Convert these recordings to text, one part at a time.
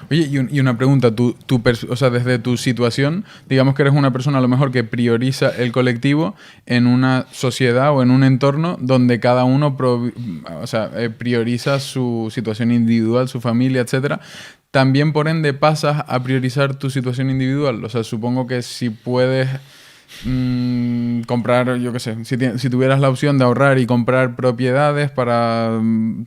Oye, y una pregunta, o sea, desde tu situación, digamos que eres una persona a lo mejor que prioriza el colectivo en una sociedad o en un entorno donde cada uno prioriza su situación individual, su familia, etcétera. También, por ende, pasas a priorizar tu situación individual. O sea, supongo que si puedes comprar, yo qué sé, si tuvieras la opción de ahorrar y comprar propiedades para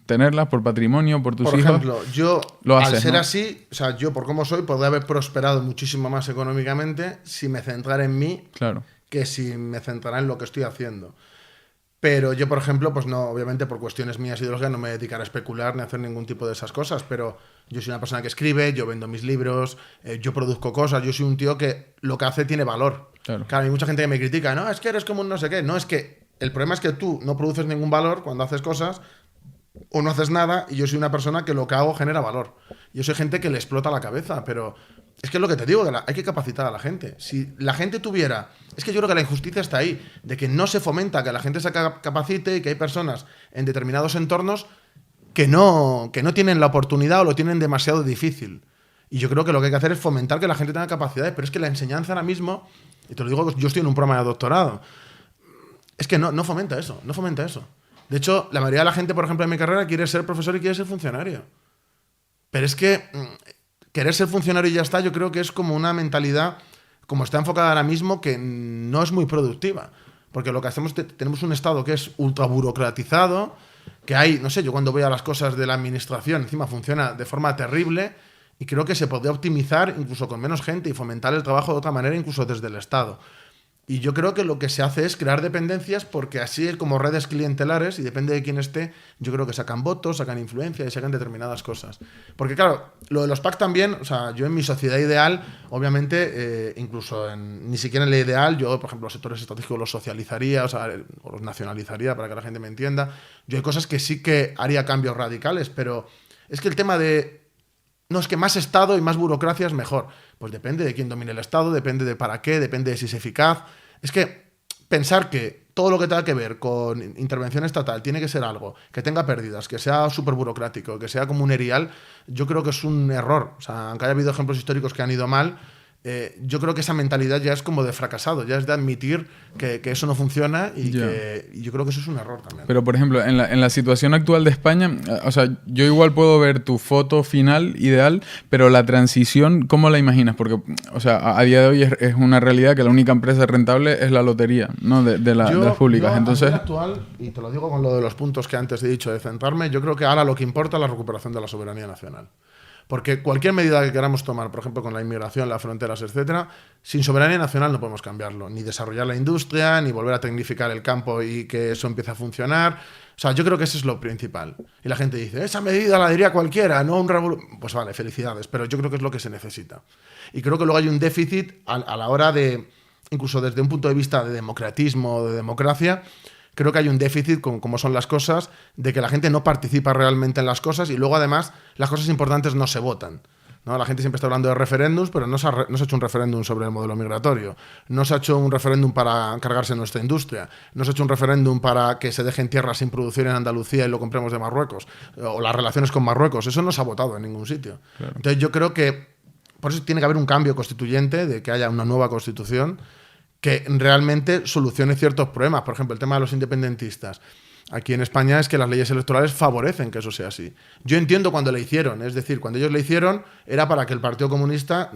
tenerlas por patrimonio, por tus hijos. Por ejemplo, yo, lo haces, al ser ¿no? así, o sea, yo por cómo soy, podría haber prosperado muchísimo más económicamente si me centrara en mí Claro. que si me centrara en lo que estoy haciendo. Pero yo, por ejemplo, pues no, obviamente por cuestiones mías ideológicas no me dedicaré a especular ni a hacer ningún tipo de esas cosas, pero yo soy una persona que escribe, yo vendo mis libros, yo produzco cosas, yo soy un tío que lo que hace tiene valor. Claro. Hay mucha gente que me critica, no, es que eres como un no sé qué, no, es que el problema es que tú no produces ningún valor cuando haces cosas o no haces nada y yo soy una persona que lo que hago genera valor. Yo soy gente que le explota la cabeza, pero es que es lo que te digo, que hay que capacitar a la gente. Si la gente tuviera... Es que yo creo que la injusticia está ahí, de que no se fomenta que la gente se capacite y que hay personas en determinados entornos que no tienen la oportunidad o lo tienen demasiado difícil. Y yo creo que lo que hay que hacer es fomentar que la gente tenga capacidades, pero es que la enseñanza ahora mismo, y te lo digo, yo estoy en un programa de doctorado, es que no fomenta eso, no fomenta eso. De hecho, la mayoría de la gente, por ejemplo, en mi carrera quiere ser profesor y quiere ser funcionario. Pero es que querer ser funcionario y ya está, yo creo que es como una mentalidad, como está enfocada ahora mismo, que no es muy productiva. Porque lo que hacemos, tenemos un Estado que es ultra burocratizado, que hay, no sé, yo cuando voy a las cosas de la administración, encima funciona de forma terrible, y creo que se podría optimizar incluso con menos gente y fomentar el trabajo de otra manera, incluso desde el Estado. Y yo creo que lo que se hace es crear dependencias porque así es como redes clientelares y depende de quién esté, yo creo que sacan votos, sacan influencia y sacan determinadas cosas. Porque claro, lo de los PAC también, o sea, yo en mi sociedad ideal, obviamente, incluso ni siquiera en la ideal, yo, por ejemplo, los sectores estratégicos los socializaría, o sea, o los nacionalizaría para que la gente me entienda. Yo hay cosas que sí que haría cambios radicales, pero es que el tema de... No, es que más Estado y más burocracia es mejor. Pues depende de quién domine el Estado, depende de para qué, depende de si es eficaz. Es que pensar que todo lo que tenga que ver con intervención estatal tiene que ser algo que tenga pérdidas, que sea súper burocrático, que sea como un erial, yo creo que es un error. O sea, aunque haya habido ejemplos históricos que han ido mal, yo creo que esa mentalidad ya es como de fracasado, ya es de admitir que eso no funciona y yo creo que eso es un error también. Pero, por ejemplo, en la situación actual de España, o sea, yo igual puedo ver tu foto final ideal, pero la transición, ¿cómo la imaginas? Porque, o sea, a día de hoy es una realidad que la única empresa rentable es la lotería, ¿no? De las públicas. Entonces, actual, y te lo digo con lo de los puntos que antes he dicho de centrarme, yo creo que ahora lo que importa es la recuperación de la soberanía nacional. Porque cualquier medida que queramos tomar, por ejemplo, con la inmigración, las fronteras, etcétera, sin soberanía nacional no podemos cambiarlo. Ni desarrollar la industria, ni volver a tecnificar el campo y que eso empiece a funcionar. O sea, yo creo que eso es lo principal. Y la gente dice, esa medida la diría cualquiera, no un Pues vale, felicidades, pero yo creo que es lo que se necesita. Y creo que luego hay un déficit a la hora de, incluso desde un punto de vista de democratismo, de democracia, creo que hay un déficit con cómo son las cosas, de que la gente no participa realmente en las cosas y luego además las cosas importantes no se votan, ¿no? La gente siempre está hablando de referéndums, pero no se ha hecho un referéndum sobre el modelo migratorio, no se ha hecho un referéndum para cargarse nuestra industria, no se ha hecho un referéndum para que se dejen tierras sin producir en Andalucía y lo compremos de Marruecos, o las relaciones con Marruecos, eso no se ha votado en ningún sitio. Claro. Entonces yo creo que por eso tiene que haber un cambio constituyente, de que haya una nueva constitución que realmente solucione ciertos problemas. Por ejemplo, el tema de los independentistas. Aquí en España es que las leyes electorales favorecen que eso sea así. Yo entiendo cuando le hicieron, es decir, cuando ellos le hicieron era para que el Partido Comunista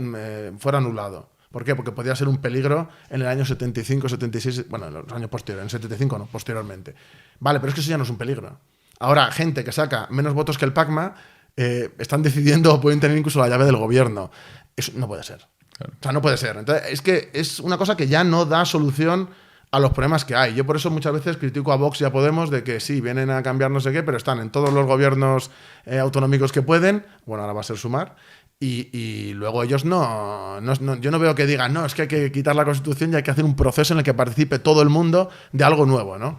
fuera anulado. ¿Por qué? Porque podía ser un peligro en el año 75, 76, bueno, en los años posteriores, en 75 no, posteriormente. Vale, pero es que eso ya no es un peligro. Ahora, gente que saca menos votos que el PACMA están decidiendo o pueden tener incluso la llave del gobierno. Eso no puede ser. Claro. O sea, no puede ser. Entonces, es que es una cosa que ya no da solución a los problemas que hay. Yo por eso muchas veces critico a Vox y a Podemos de que sí, vienen a cambiar no sé qué, pero están en todos los gobiernos autonómicos que pueden. Bueno, ahora va a ser Sumar. Y luego ellos no, yo no veo que digan, no, es que hay que quitar la Constitución y hay que hacer un proceso en el que participe todo el mundo de algo nuevo, ¿no?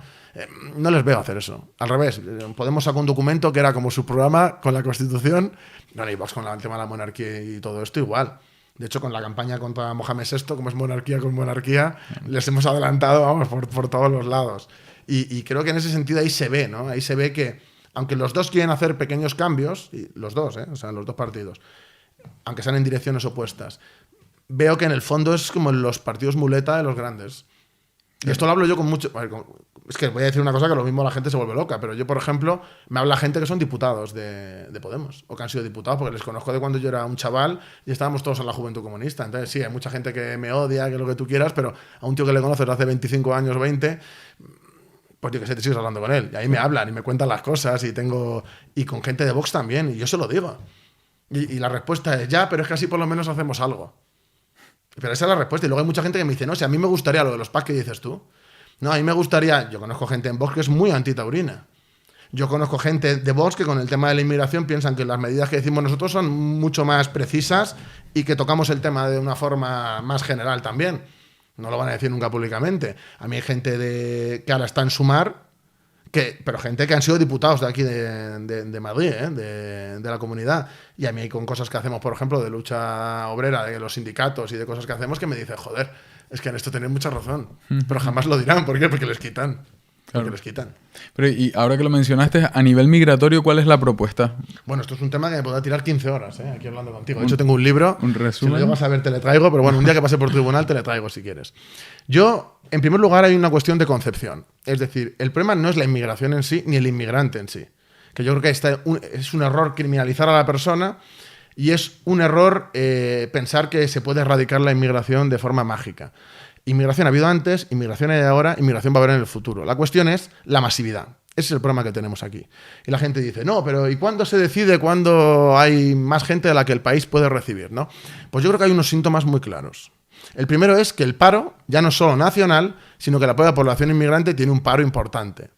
No les veo hacer eso. Al revés, Podemos sacar un documento que era como su programa con la Constitución, no, y Vox con el tema de la monarquía y todo esto igual. De hecho, con la campaña contra Mohamed VI, como es monarquía con monarquía, les hemos adelantado, vamos, por todos los lados. Y creo que en ese sentido ahí se ve, ¿no? Ahí se ve que, aunque los dos quieren hacer pequeños cambios, y los dos, o sea, los dos partidos, aunque sean en direcciones opuestas, veo que en el fondo es como los partidos muleta de los grandes. Y esto lo hablo yo con mucho... Es que voy a decir una cosa que lo mismo la gente se vuelve loca, pero yo, por ejemplo, me habla gente que son diputados de Podemos, o que han sido diputados, porque les conozco de cuando yo era un chaval y estábamos todos en la Juventud Comunista. Entonces, sí, hay mucha gente que me odia, que lo que tú quieras, pero a un tío que le conoces hace 25 años, 20... pues yo que sé, te sigues hablando con él. Y ahí me hablan y me cuentan las cosas y con gente de Vox también, y yo se lo digo. Y la respuesta es, ya, pero es que así por lo menos hacemos algo. Pero esa es la respuesta. Y luego hay mucha gente que me dice, no, si a mí me gustaría lo de los packs que dices tú. No, a mí me gustaría... Yo conozco gente en Vox que es muy antitaurina. Yo conozco gente de Vox que con el tema de la inmigración piensan que las medidas que decimos nosotros son mucho más precisas y que tocamos el tema de una forma más general también. No lo van a decir nunca públicamente. A mí hay gente que ahora está en Sumar, pero gente que han sido diputados de aquí de Madrid, de la comunidad. Y a mí con cosas que hacemos, por ejemplo, de lucha obrera, de los sindicatos y de cosas que hacemos, que me dice, joder, es que en esto tenéis mucha razón. Pero jamás lo dirán. ¿Por qué? Porque les quitan. Porque les quitan. Pero y ahora que lo mencionaste, a nivel migratorio, ¿cuál es la propuesta? Bueno, esto es un tema que me podrá tirar 15 horas, aquí hablando contigo. De hecho, tengo un libro. Un resumen. Si lo llegas a ver, te le traigo, pero bueno, un día que pase por tribunal te le traigo si quieres. Yo, en primer lugar, hay una cuestión de concepción. Es decir, el problema no es la inmigración en sí, ni el inmigrante en sí. Que yo creo que es un error criminalizar a la persona y es un error pensar que se puede erradicar la inmigración de forma mágica. Inmigración ha habido antes, inmigración hay ahora, inmigración va a haber en el futuro. La cuestión es la masividad. Ese es el problema que tenemos aquí. Y la gente dice, no, pero ¿y cuándo se decide cuándo hay más gente de la que el país puede recibir, ¿no? Pues yo creo que hay unos síntomas muy claros. El primero es que el paro ya no es solo nacional, sino que la propia población inmigrante tiene un paro importante.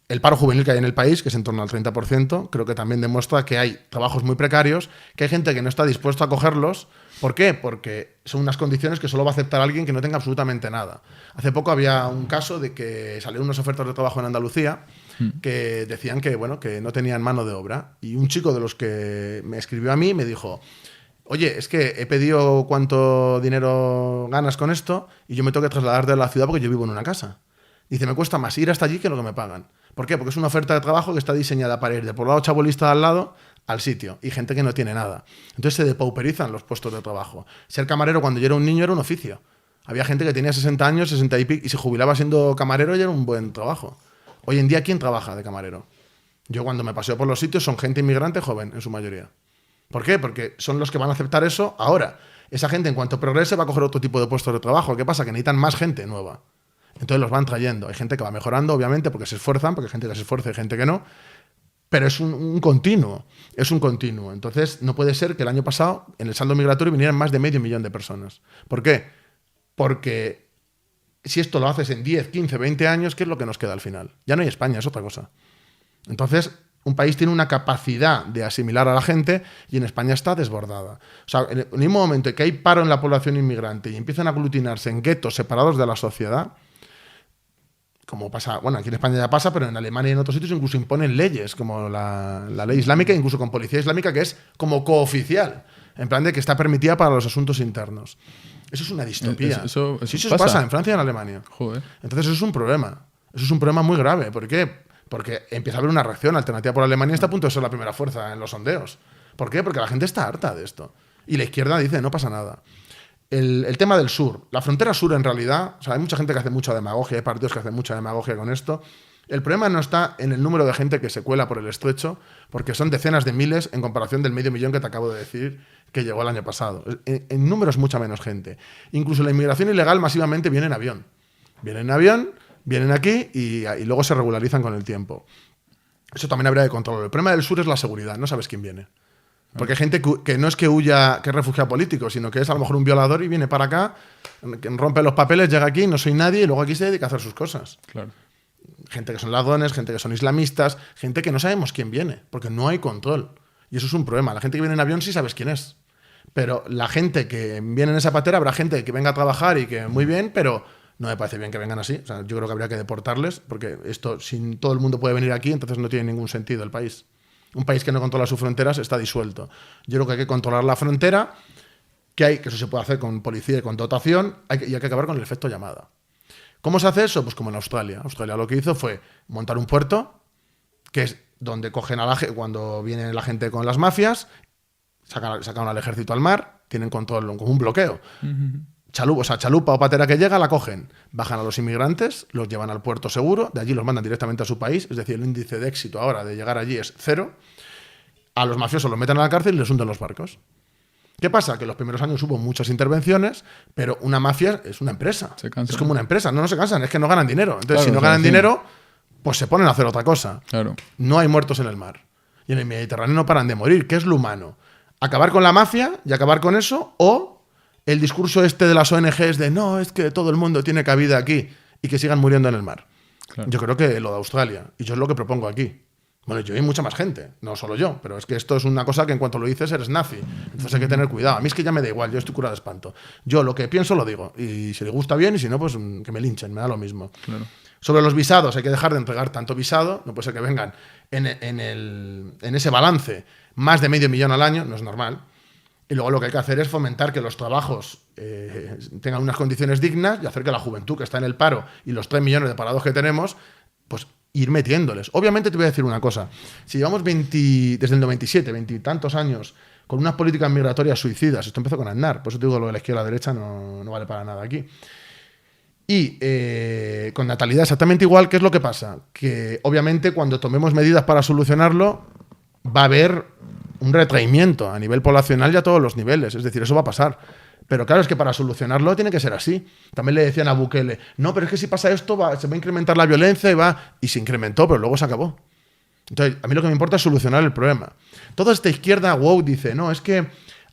El paro juvenil que hay en el país, que es en torno al 30%, creo que también demuestra que hay trabajos muy precarios, que hay gente que no está dispuesta a cogerlos. ¿Por qué? Porque son unas condiciones que solo va a aceptar alguien que no tenga absolutamente nada. Hace poco había un caso de que salieron unas ofertas de trabajo en Andalucía que decían que, bueno, que no tenían mano de obra. Y un chico de los que me escribió a mí me dijo, oye, es que he pedido cuánto dinero ganas con esto y yo me tengo que trasladar de la ciudad porque yo vivo en una casa. Dice, me cuesta más ir hasta allí que lo que me pagan. ¿Por qué? Porque es una oferta de trabajo que está diseñada para ir del poblado chabolista de al lado al sitio y gente que no tiene nada. Entonces se depauperizan los puestos de trabajo. Ser camarero cuando yo era un niño era un oficio. Había gente que tenía 60 años, 60 y pico y se jubilaba siendo camarero y era un buen trabajo. Hoy en día, ¿quién trabaja de camarero? Yo cuando me paseo por los sitios son gente inmigrante joven, en su mayoría. ¿Por qué? Porque son los que van a aceptar eso ahora. Esa gente, en cuanto progrese, va a coger otro tipo de puestos de trabajo. ¿Qué pasa? Que necesitan más gente nueva. Entonces los van trayendo. Hay gente que va mejorando, obviamente, porque se esfuerzan, porque hay gente que se esfuerza y gente que no. Pero es un continuo. Es un continuo. Entonces no puede ser que el año pasado en el saldo migratorio vinieran más de 500.000 de personas. ¿Por qué? Porque si esto lo haces en 10, 15, 20 años, ¿qué es lo que nos queda al final? Ya no hay España, es otra cosa. Entonces, un país tiene una capacidad de asimilar a la gente y en España está desbordada. O sea, en el mismo momento que hay paro en la población inmigrante y empiezan a aglutinarse en guetos separados de la sociedad, como pasa, bueno, aquí en España ya pasa, pero en Alemania y en otros sitios incluso imponen leyes, como la ley islámica, incluso con policía islámica, que es como cooficial, en plan de que está permitida para los asuntos internos. Eso es una distopía. Eso pasa en Francia y en Alemania. Joder. Entonces eso es un problema. Eso es un problema muy grave. ¿Por qué? Porque empieza a haber una reacción alternativa por Alemania y está a punto de ser la primera fuerza en los sondeos. ¿Por qué? Porque la gente está harta de esto. Y la izquierda dice, no pasa nada. El tema del sur. La frontera sur, en realidad, o sea, hay mucha gente que hace mucha demagogia, hay partidos que hacen mucha demagogia con esto. El problema no está en el número de gente que se cuela por el estrecho, porque son decenas de miles en comparación del 500.000 que te acabo de decir que llegó el año pasado. En número es mucha menos gente. Incluso la inmigración ilegal masivamente viene en avión. Vienen en avión, vienen aquí y luego se regularizan con el tiempo. Eso también habría de controlarlo. El problema del sur es la seguridad, no sabes quién viene. Porque hay gente que no es que huya, que es refugiado político, sino que es a lo mejor un violador y viene para acá, rompe los papeles, llega aquí, no soy nadie y luego aquí se dedica a hacer sus cosas. Claro. Gente que son ladrones, gente que son islamistas, gente que no sabemos quién viene, porque no hay control. Y eso es un problema. La gente que viene en avión sí sabes quién es. Pero la gente que viene en esa patera, habrá gente que venga a trabajar y que muy bien, pero no me parece bien que vengan así. O sea, yo creo que habría que deportarles, porque esto, si todo el mundo puede venir aquí, entonces no tiene ningún sentido el país. Un país que no controla sus fronteras está disuelto. Yo creo que hay que controlar la frontera, que eso se puede hacer con policía y con dotación, y hay que acabar con el efecto llamada. ¿Cómo se hace eso? Pues como en Australia. Australia lo que hizo fue montar un puerto, que es donde cogen a la gente cuando viene la gente con las mafias, sacan al ejército al mar, tienen control como un bloqueo. Chalupa o patera que llega, la cogen, bajan a los inmigrantes, los llevan al puerto seguro, de allí los mandan directamente a su país, es decir, el índice de éxito ahora de llegar allí es 0. A los mafiosos los meten a la cárcel y les hunden los barcos. ¿Qué pasa? Que los primeros años hubo muchas intervenciones, pero una mafia es una empresa. Es como una empresa. No se cansan, es que no ganan dinero. Entonces, claro, si no ganan dinero, pues se ponen a hacer otra cosa. Claro. No hay muertos en el mar. Y en el Mediterráneo no paran de morir. ¿Qué es lo humano? ¿Acabar con la mafia y acabar con eso? ¿O el discurso este de las ONGs de no, es que todo el mundo tiene cabida aquí y que sigan muriendo en el mar? Claro. Yo creo que lo de Australia. Y yo es lo que propongo aquí. Bueno, yo y mucha más gente, no solo yo, pero es que esto es una cosa que en cuanto lo dices eres nazi. Entonces hay que tener cuidado. A mí es que ya me da igual, yo estoy curado de espanto. Yo lo que pienso lo digo. Y si le gusta bien y si no, pues que me linchen, me da lo mismo. Claro. Sobre los visados, hay que dejar de entregar tanto visado. No puede ser que vengan en ese balance más de 500.000 al año, no es normal. Y luego lo que hay que hacer es fomentar que los trabajos tengan unas condiciones dignas y hacer que la juventud que está en el paro y los 3 millones de parados que tenemos, pues ir metiéndoles. Obviamente te voy a decir una cosa. Si llevamos desde el 97, 20 y tantos años con unas políticas migratorias suicidas, esto empezó con Aznar, por eso te digo lo de la izquierda a la derecha no vale para nada aquí. Y con natalidad exactamente igual, ¿qué es lo que pasa? Que obviamente cuando tomemos medidas para solucionarlo va a haber un retraimiento a nivel poblacional y a todos los niveles. Es decir, eso va a pasar. Pero claro, es que para solucionarlo tiene que ser así. También le decían a Bukele, no, pero es que si pasa esto se va a incrementar la violencia y se incrementó, pero luego se acabó. Entonces, a mí lo que me importa es solucionar el problema. Toda esta izquierda woke dice, no, es que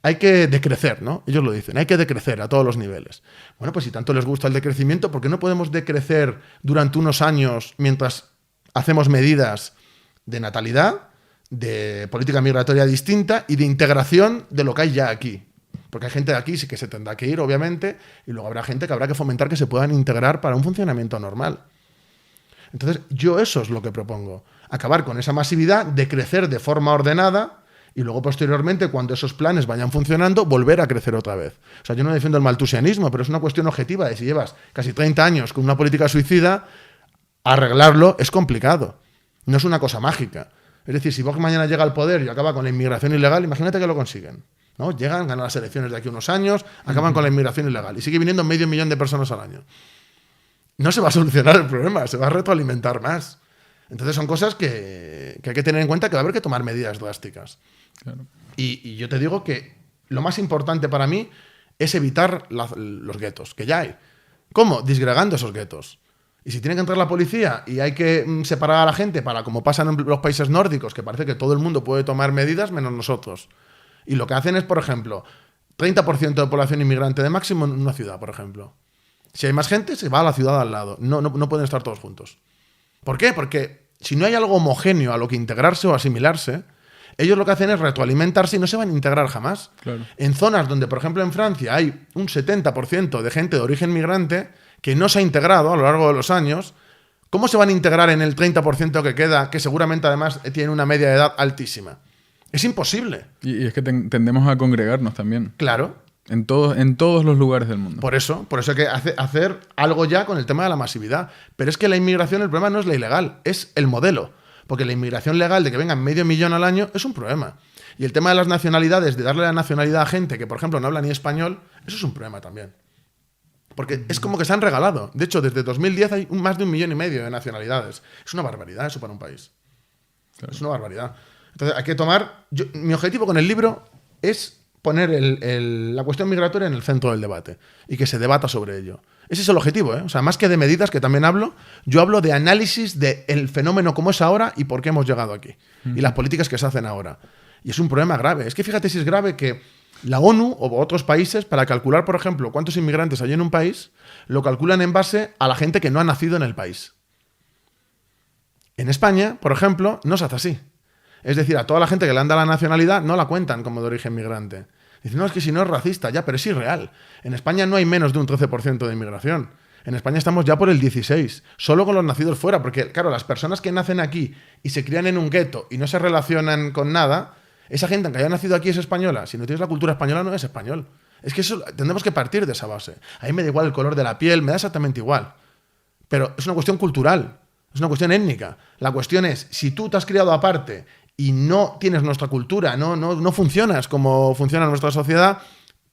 hay que decrecer, ¿no? Ellos lo dicen, hay que decrecer a todos los niveles. Bueno, pues si tanto les gusta el decrecimiento, ¿por qué no podemos decrecer durante unos años mientras hacemos medidas de natalidad, de política migratoria distinta y de integración de lo que hay ya aquí? Porque hay gente de aquí sí que se tendrá que ir, obviamente, y luego habrá gente que habrá que fomentar que se puedan integrar para un funcionamiento normal. Entonces, yo eso es lo que propongo. Acabar con esa masividad, de crecer de forma ordenada y luego, posteriormente, cuando esos planes vayan funcionando, volver a crecer otra vez. O sea, yo no defiendo el maltusianismo, pero es una cuestión objetiva de si llevas casi 30 años con una política suicida, arreglarlo es complicado. No es una cosa mágica. Es decir, si Vox mañana llega al poder y acaba con la inmigración ilegal, imagínate que lo consiguen, ¿no? Llegan, ganan las elecciones de aquí a unos años, acaban con la inmigración ilegal y sigue viniendo 500.000 de personas al año. No se va a solucionar el problema, se va a retroalimentar más. Entonces son cosas que hay que tener en cuenta, que va a haber que tomar medidas drásticas. Claro. Y yo te digo que lo más importante para mí es evitar los guetos, que ya hay. ¿Cómo? Disgregando esos guetos. Y si tiene que entrar la policía y hay que separar a la gente para, como pasa en los países nórdicos, que parece que todo el mundo puede tomar medidas menos nosotros. Y lo que hacen es, por ejemplo, 30% de población inmigrante de máximo en una ciudad, por ejemplo. Si hay más gente, se va a la ciudad al lado. No pueden estar todos juntos. ¿Por qué? Porque si no hay algo homogéneo a lo que integrarse o asimilarse, ellos lo que hacen es retroalimentarse y no se van a integrar jamás. Claro. En zonas donde, por ejemplo, en Francia hay un 70% de gente de origen migrante que no se ha integrado a lo largo de los años, ¿cómo se van a integrar en el 30% que queda, que seguramente además tiene una media de edad altísima? Es imposible. Y es que tendemos a congregarnos también. Claro. En todos los lugares del mundo. Por eso hay que hacer algo ya con el tema de la masividad. Pero es que la inmigración, el problema no es la ilegal, es el modelo. Porque la inmigración legal de que vengan 500.000 al año es un problema. Y el tema de las nacionalidades, de darle la nacionalidad a gente que, por ejemplo, no habla ni español, eso es un problema también. Porque es como que se han regalado. De hecho, desde 2010 hay más de 1,5 millones de nacionalidades. Es una barbaridad eso para un país. Claro. Es una barbaridad. Entonces hay que tomar... mi objetivo con el libro es poner la cuestión migratoria en el centro del debate y que se debata sobre ello. Ese es el objetivo, ¿eh? O sea, más que de medidas, que también hablo, yo hablo de análisis del fenómeno como es ahora y por qué hemos llegado aquí. Y las políticas que se hacen ahora. Y es un problema grave. Es que fíjate si es grave que la ONU o otros países, para calcular, por ejemplo, cuántos inmigrantes hay en un país, lo calculan en base a la gente que no ha nacido en el país. En España, por ejemplo, no se hace así. Es decir, a toda la gente que le han dado la nacionalidad no la cuentan como de origen migrante. Dicen, no, es que si no es racista, ya, pero es irreal. En España no hay menos de un 13% de inmigración. En España estamos ya por el 16%, solo con los nacidos fuera, porque, claro, las personas que nacen aquí y se crían en un gueto y no se relacionan con nada, esa gente que haya nacido aquí es española. Si no tienes la cultura española, no es español. Es que eso tendremos que partir de esa base. A mí me da igual el color de la piel, me da exactamente igual. Pero es una cuestión cultural, es una cuestión étnica. La cuestión es, si tú te has criado aparte y no tienes nuestra cultura, no funcionas como funciona nuestra sociedad,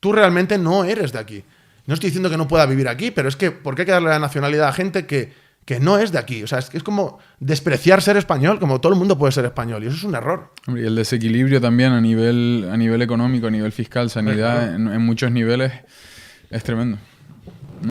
tú realmente no eres de aquí. No estoy diciendo que no pueda vivir aquí, pero es que ¿por qué hay que darle la nacionalidad a gente que no es de aquí? O sea, es como despreciar ser español, como todo el mundo puede ser español, y eso es un error. Y el desequilibrio también a nivel económico, a nivel fiscal, sanidad, Claro. en muchos niveles es tremendo.